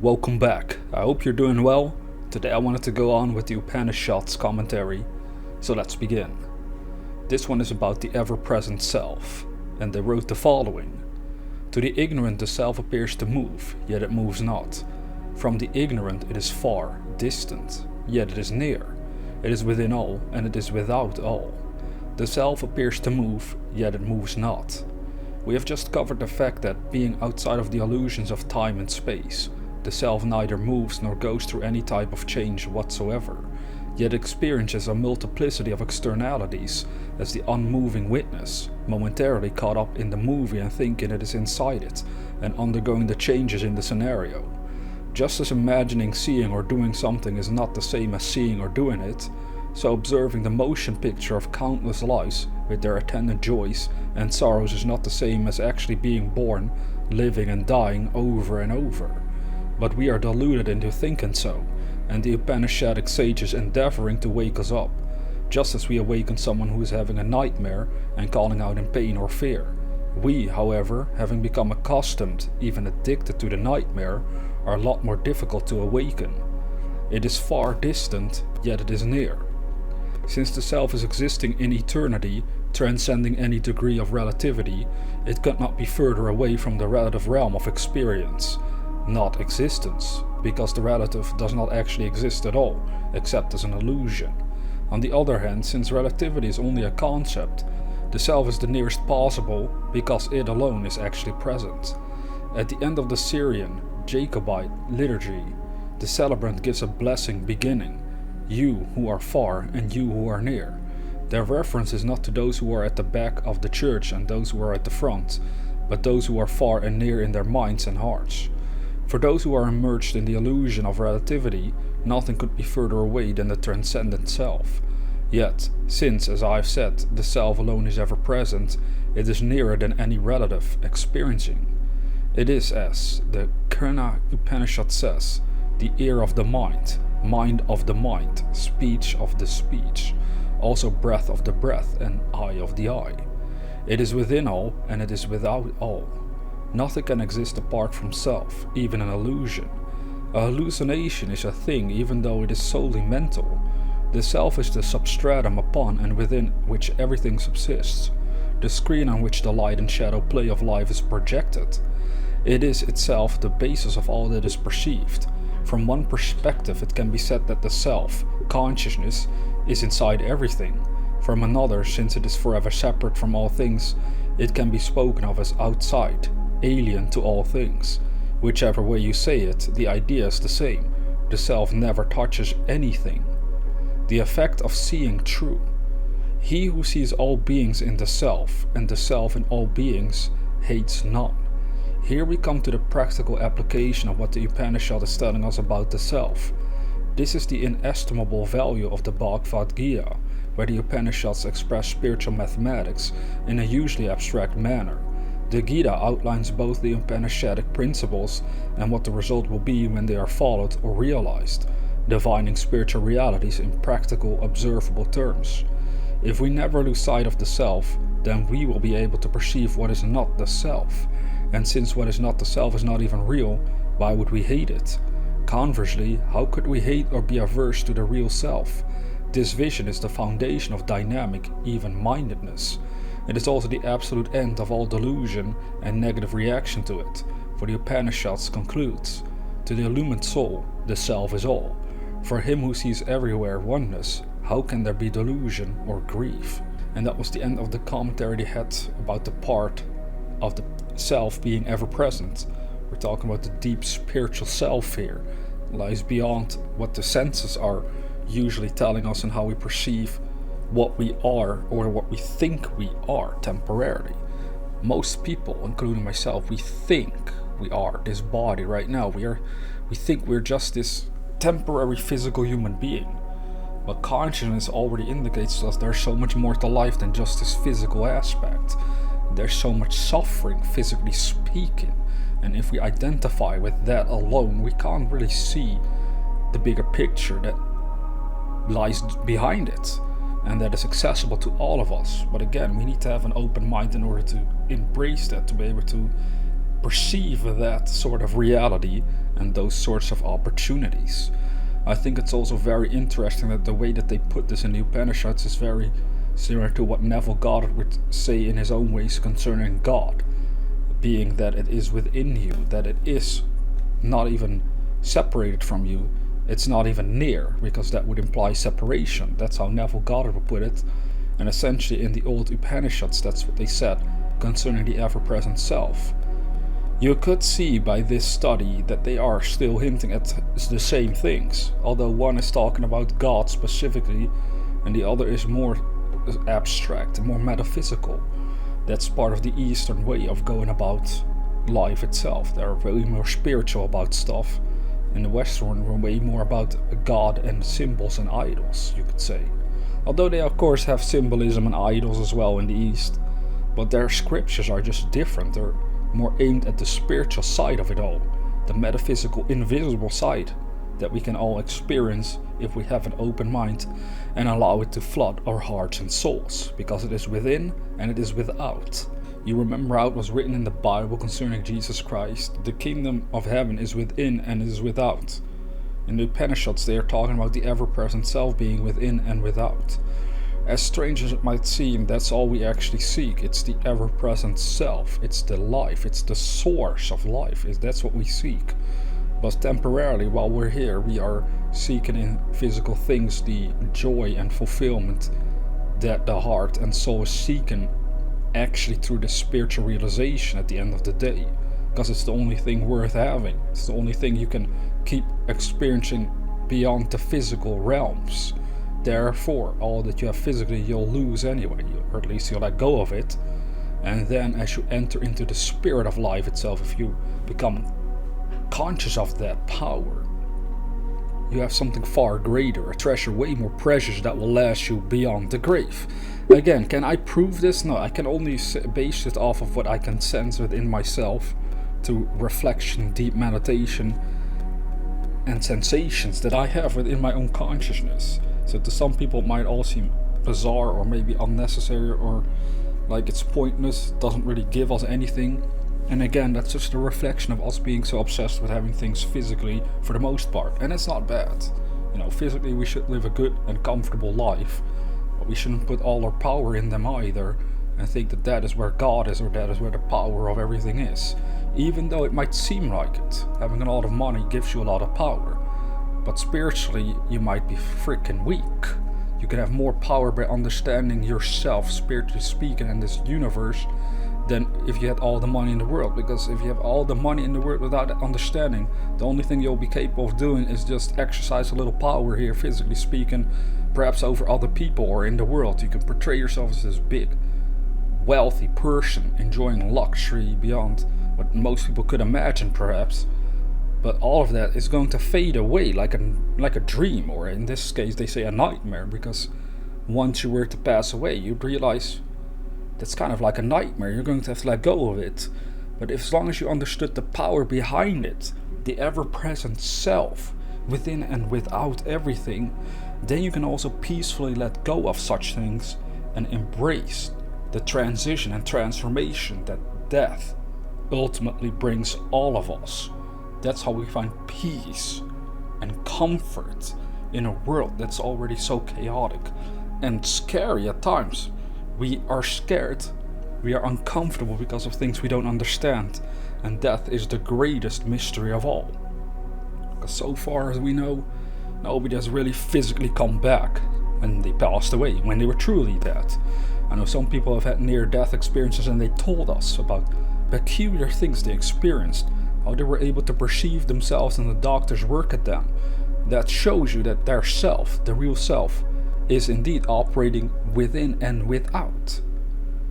Welcome back. I hope you're doing well. Today I wanted to go on with the Upanishads commentary, so let's begin. This one is about the ever-present self, and they wrote the following. To the ignorant the self appears to move, yet it moves not. From the ignorant it is far, distant, yet it is near. It is within all, and it is without all. The self appears to move, yet it moves not. We have just covered the fact that, being outside of the illusions of time and space, the self neither moves nor goes through any type of change whatsoever, yet experiences a multiplicity of externalities as the unmoving witness, momentarily caught up in the movie and thinking it is inside it, and undergoing the changes in the scenario. Just as imagining seeing or doing something is not the same as seeing or doing it, so observing the motion picture of countless lives with their attendant joys and sorrows is not the same as actually being born, living and dying over and over. But we are deluded into thinking so, and the Upanishadic sages endeavoring to wake us up, just as we awaken someone who is having a nightmare and calling out in pain or fear. We, however, having become accustomed, even addicted to the nightmare, are a lot more difficult to awaken. It is far distant, yet it is near. Since the self is existing in eternity, transcending any degree of relativity, it could not be further away from the relative realm of experience, not existence, because the relative does not actually exist at all, except as an illusion. On the other hand, since relativity is only a concept, the self is the nearest possible because it alone is actually present. At the end of the Syrian, Jacobite liturgy, the celebrant gives a blessing beginning, "You who are far and you who are near." Their reference is not to those who are at the back of the church and those who are at the front, but those who are far and near in their minds and hearts. For those who are immersed in the illusion of relativity, nothing could be further away than the transcendent self. Yet, since, as I have said, the self alone is ever present, it is nearer than any relative experiencing. It is, as the Krana Upanishad says, the ear of the mind of the mind, speech of the speech, also breath of the breath and eye of the eye. It is within all and it is without all. Nothing can exist apart from self, even an illusion. A hallucination is a thing even though it is solely mental. The self is the substratum upon and within which everything subsists, the screen on which the light and shadow play of life is projected. It is itself the basis of all that is perceived. From one perspective it can be said that the self, consciousness, is inside everything. From another, since it is forever separate from all things, it can be spoken of as outside, alien to all things. Whichever way you say it, the idea is the same. The self never touches anything. The effect of seeing true. He who sees all beings in the self, and the self in all beings, hates none. Here we come to the practical application of what the Upanishad is telling us about the self. This is the inestimable value of the Bhagavad Gita, where the Upanishads express spiritual mathematics in a usually abstract manner. The Gita outlines both the Upanishadic principles and what the result will be when they are followed or realized, defining spiritual realities in practical, observable terms. If we never lose sight of the self, then we will be able to perceive what is not the self. And since what is not the self is not even real, why would we hate it? Conversely, how could we hate or be averse to the real self? This vision is the foundation of dynamic, even-mindedness. It is also the absolute end of all delusion and negative reaction to it, for the Upanishads concludes, "To the illumined soul, the self is all. For him who sees everywhere oneness, how can there be delusion or grief?" And that was the end of the commentary they had about the part of the self being ever present. We're talking about the deep spiritual self here. It lies beyond what the senses are usually telling us and how we perceive what we are or what we think we are temporarily. Most people, including myself, we think we are this body right now. We think we're just this temporary physical human being. But consciousness already indicates to us there's so much more to life than just this physical aspect. There's so much suffering, physically speaking. And if we identify with that alone, we can't really see the bigger picture that lies behind it, and that is accessible to all of us. But again, we need to have an open mind in order to embrace that, to be able to perceive that sort of reality and those sorts of opportunities. I think it's also very interesting that the way that they put this in the Upanishads is very similar to what Neville Goddard would say in his own ways concerning God, being that it is within you, that it is not even separated from you, it's not even near, because that would imply separation. That's how Neville Goddard would put it. And essentially in the old Upanishads, that's what they said concerning the ever-present self. You could see by this study that they are still hinting at the same things, although one is talking about God specifically and the other is more abstract, more metaphysical. That's part of the Eastern way of going about life itself. They're very more spiritual about stuff. In the Western, we're way more about God and symbols and idols, you could say. Although they of course have symbolism and idols as well in the East, but their scriptures are just different. They're more aimed at the spiritual side of it all, the metaphysical, invisible side that we can all experience if we have an open mind and allow it to flood our hearts and souls, because it is within and it is without. You remember how it was written in the Bible concerning Jesus Christ, the kingdom of heaven is within and is without. In the Upanishads they are talking about the ever-present self being within and without. As strange as it might seem, that's all we actually seek. It's the ever-present self. It's the life. It's the source of life. That's what we seek. But temporarily, while we're here, we are seeking in physical things the joy and fulfillment that the heart and soul is seeking actually through the spiritual realization at the end of the day. Because it's the only thing worth having. It's the only thing you can keep experiencing beyond the physical realms. Therefore, all that you have physically you'll lose anyway, or at least you'll let go of it. And then as you enter into the spirit of life itself, if you become conscious of that power, you have something far greater, a treasure way more precious that will last you beyond the grave. Again, can I prove this? No, I can only base it off of what I can sense within myself through reflection, deep meditation, and sensations that I have within my own consciousness. So to some people it might all seem bizarre or maybe unnecessary or like it's pointless, doesn't really give us anything. And again, that's just a reflection of us being so obsessed with having things physically for the most part. And it's not bad. You know, physically we should live a good and comfortable life, but we shouldn't put all our power in them either and think that that is where God is or that is where the power of everything is. Even though it might seem like it. Having a lot of money gives you a lot of power. But spiritually, you might be freaking weak. You can have more power by understanding yourself, spiritually speaking, in this universe than if you had all the money in the world. Because if you have all the money in the world without that understanding, the only thing you'll be capable of doing is just exercise a little power here, physically speaking, perhaps over other people or in the world. You can portray yourself as this big, wealthy person, enjoying luxury beyond what most people could imagine, perhaps. But all of that is going to fade away like a dream, or in this case they say a nightmare, because once you were to pass away, you'd realize that's kind of like a nightmare. You're going to have to let go of it. But as long as you understood the power behind it, the ever-present self, within and without everything, then you can also peacefully let go of such things and embrace the transition and transformation that death ultimately brings all of us. That's how we find peace and comfort in a world that's already so chaotic and scary at times. We are scared, we are uncomfortable because of things we don't understand, and death is the greatest mystery of all. Because so far as we know, nobody has really physically come back when they passed away, when they were truly dead. I know some people have had near-death experiences and they told us about peculiar things they experienced, how they were able to perceive themselves and the doctors work at them. That shows you that their self, the real self, is indeed operating within and without.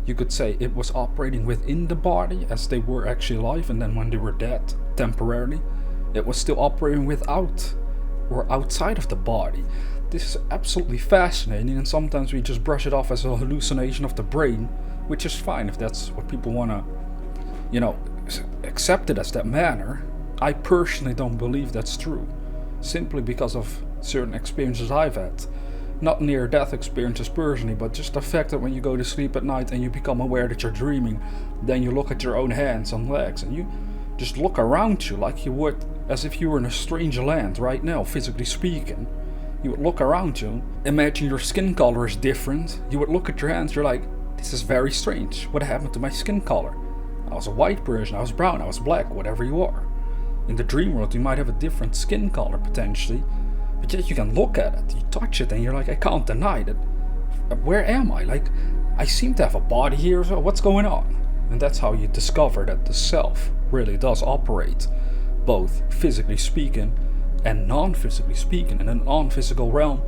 You could say it was operating within the body as they were actually alive, and then when they were dead, temporarily, it was still operating without or outside of the body. This is absolutely fascinating, and sometimes we just brush it off as a hallucination of the brain, which is fine if that's what people want to, accept it as that manner. I personally don't believe that's true, simply because of certain experiences I've had. Not near-death experiences personally, but just the fact that when you go to sleep at night and you become aware that you're dreaming, then you look at your own hands and legs and Just look around you like you would as if you were in a strange land right now, physically speaking. You would look around you, imagine your skin color is different. You would look at your hands, you're like, this is very strange. What happened to my skin color? I was a white person, I was brown, I was black, whatever you are. In the dream world, you might have a different skin color potentially, but yet you can look at it, you touch it, and you're like, I can't deny that. Where am I? Like, I seem to have a body here, so what's going on? And that's how you discover that the self really does operate, both physically speaking and non-physically speaking. In a non-physical realm,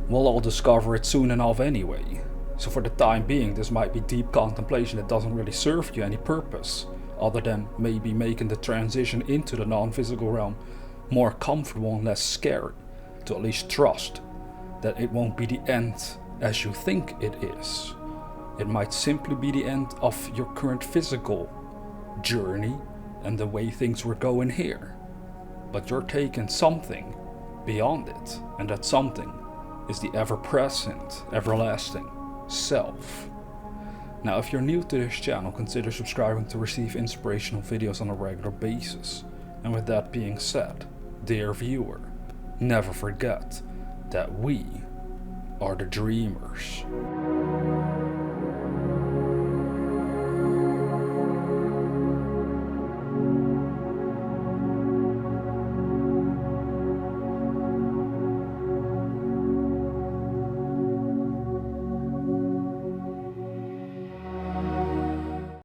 we'll all discover it soon enough anyway. So for the time being, this might be deep contemplation that doesn't really serve you any purpose, other than maybe making the transition into the non-physical realm more comfortable and less scary, to at least trust that it won't be the end as you think it is. It might simply be the end of your current physical journey and the way things were going here. But you're taking something beyond it, and that something is the ever-present, everlasting self. Now, if you're new to this channel, consider subscribing to receive inspirational videos on a regular basis. And with that being said, dear viewer, never forget that we are the dreamers.